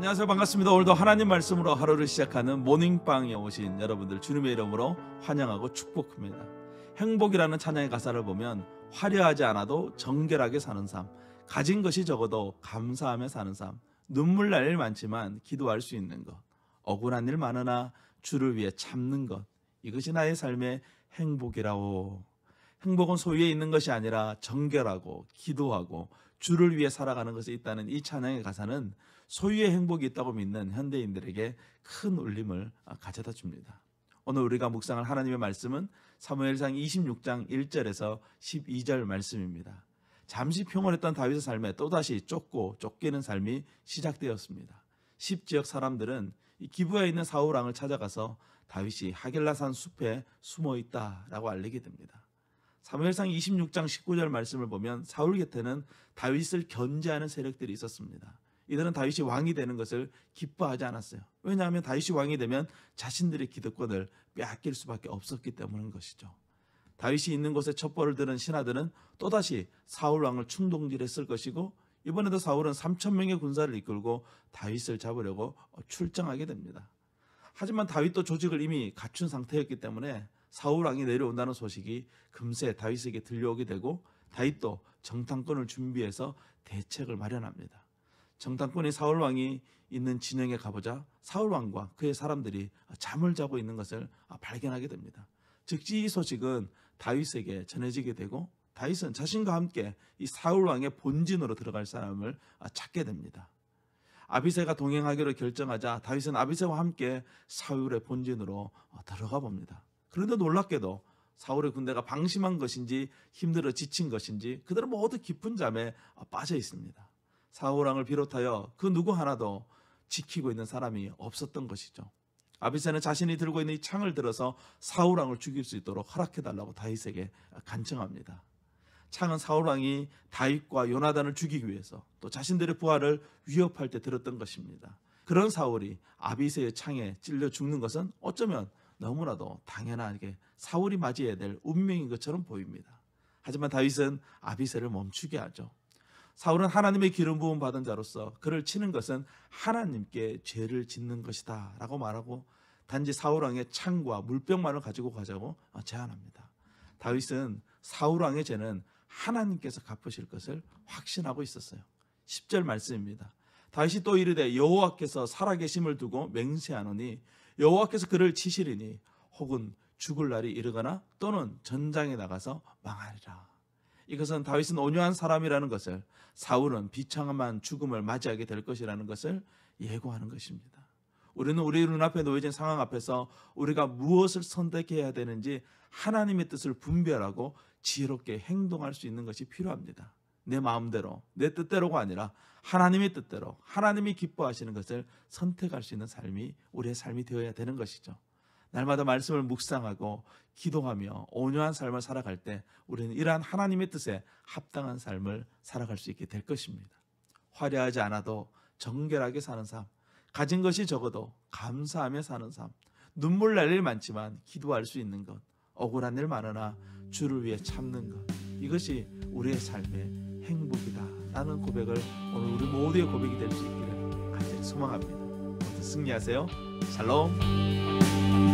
안녕하세요. 반갑습니다. 오늘도 하나님 말씀으로 하루를 시작하는 모닝빵에 오신 여러분들 주님의 이름으로 환영하고 축복합니다. 행복이라는 찬양의 가사를 보면 화려하지 않아도 정결하게 사는 삶, 가진 것이 적어도 감사하며 사는 삶, 눈물 날 일 많지만 기도할 수 있는 것, 억울한 일 많으나 주를 위해 참는 것, 이것이 나의 삶의 행복이라오. 행복은 소유에 있는 것이 아니라 정결하고 기도하고 주를 위해 살아가는 것에 있다는 이 찬양의 가사는 소유의 행복이 있다고 믿는 현대인들에게 큰 울림을 가져다 줍니다. 오늘 우리가 묵상할 하나님의 말씀은 사무엘상 26장 1절에서 12절 말씀입니다. 잠시 평온했던 다윗의 삶에 또다시 쫓고 쫓기는 삶이 시작되었습니다. 10지역 사람들은 기브아에 있는 사울 왕을 찾아가서 다윗이 하길라산 숲에 숨어 있다라고 알리게 됩니다. 사무엘상 26장 19절 말씀을 보면 사울 곁에는 다윗을 견제하는 세력들이 있었습니다. 이들은 다윗이 왕이 되는 것을 기뻐하지 않았어요. 왜냐하면 다윗이 왕이 되면 자신들의 기득권을 빼앗길 수밖에 없었기 때문인 것이죠. 다윗이 있는 곳에 첩보를 들은 신하들은 또다시 사울 왕을 충동질했을 것이고, 이번에도 사울은 3,000명의 군사를 이끌고 다윗을 잡으려고 출정하게 됩니다. 하지만 다윗도 조직을 이미 갖춘 상태였기 때문에 사울 왕이 내려온다는 소식이 금세 다윗에게 들려오게 되고, 다윗도 정탐꾼을 준비해서 대책을 마련합니다. 정탐꾼이 사울 왕이 있는 진영에 가보자 사울 왕과 그의 사람들이 잠을 자고 있는 것을 발견하게 됩니다. 즉시 이 소식은 다윗에게 전해지게 되고, 다윗은 자신과 함께 이 사울 왕의 본진으로 들어갈 사람을 찾게 됩니다. 아비새가 동행하기로 결정하자 다윗은 아비새와 함께 사울의 본진으로 들어가 봅니다. 그런데 놀랍게도 사울의 군대가 방심한 것인지 힘들어 지친 것인지 그들은 모두 깊은 잠에 빠져 있습니다. 사울 왕을 비롯하여 그 누구 하나도 지키고 있는 사람이 없었던 것이죠. 아비새는 자신이 들고 있는 이 창을 들어서 사울 왕을 죽일 수 있도록 허락해달라고 다윗에게 간청합니다. 창은 사울 왕이 다윗과 요나단을 죽이기 위해서 또 자신들의 부하를 위협할 때 들었던 것입니다. 그런 사울이 아비새의 창에 찔려 죽는 것은 어쩌면 너무나도 당연하게 사울이 맞이해야 될 운명인 것처럼 보입니다. 하지만 다윗은 아비새를 멈추게 하죠. 사울은 하나님의 기름 부음 받은 자로서 그를 치는 것은 하나님께 죄를 짓는 것이다 라고 말하고, 단지 사울 왕의 창과 물병만을 가지고 가자고 제안합니다. 다윗은 사울 왕의 죄는 하나님께서 갚으실 것을 확신하고 있었어요. 10절 말씀입니다. 다윗이 또 이르되 여호와께서 살아계심을 두고 맹세하노니 여호와께서 그를 치시리니 혹은 죽을 날이 이르거나 또는 전장에 나가서 망하리라. 이것은 다윗은 온유한 사람이라는 것을, 사울은 비참한 죽음을 맞이하게 될 것이라는 것을 예고하는 것입니다. 우리는 우리 눈앞에 놓여진 상황 앞에서 우리가 무엇을 선택해야 되는지 하나님의 뜻을 분별하고 지혜롭게 행동할 수 있는 것이 필요합니다. 내 마음대로, 내 뜻대로가 아니라 하나님의 뜻대로, 하나님이 기뻐하시는 것을 선택할 수 있는 삶이 우리의 삶이 되어야 되는 것이죠. 날마다 말씀을 묵상하고 기도하며 온유한 삶을 살아갈 때 우리는 이러한 하나님의 뜻에 합당한 삶을 살아갈 수 있게 될 것입니다. 화려하지 않아도 정결하게 사는 삶, 가진 것이 적어도 감사하며 사는 삶, 눈물 날 일 많지만 기도할 수 있는 것, 억울한 일 많으나 주를 위해 참는 것, 이것이 우리의 삶의 행복이다 라는 고백을 오늘 우리 모두의 고백이 될 수 있기를 간절히 소망합니다. 모두 승리하세요. 샬롬.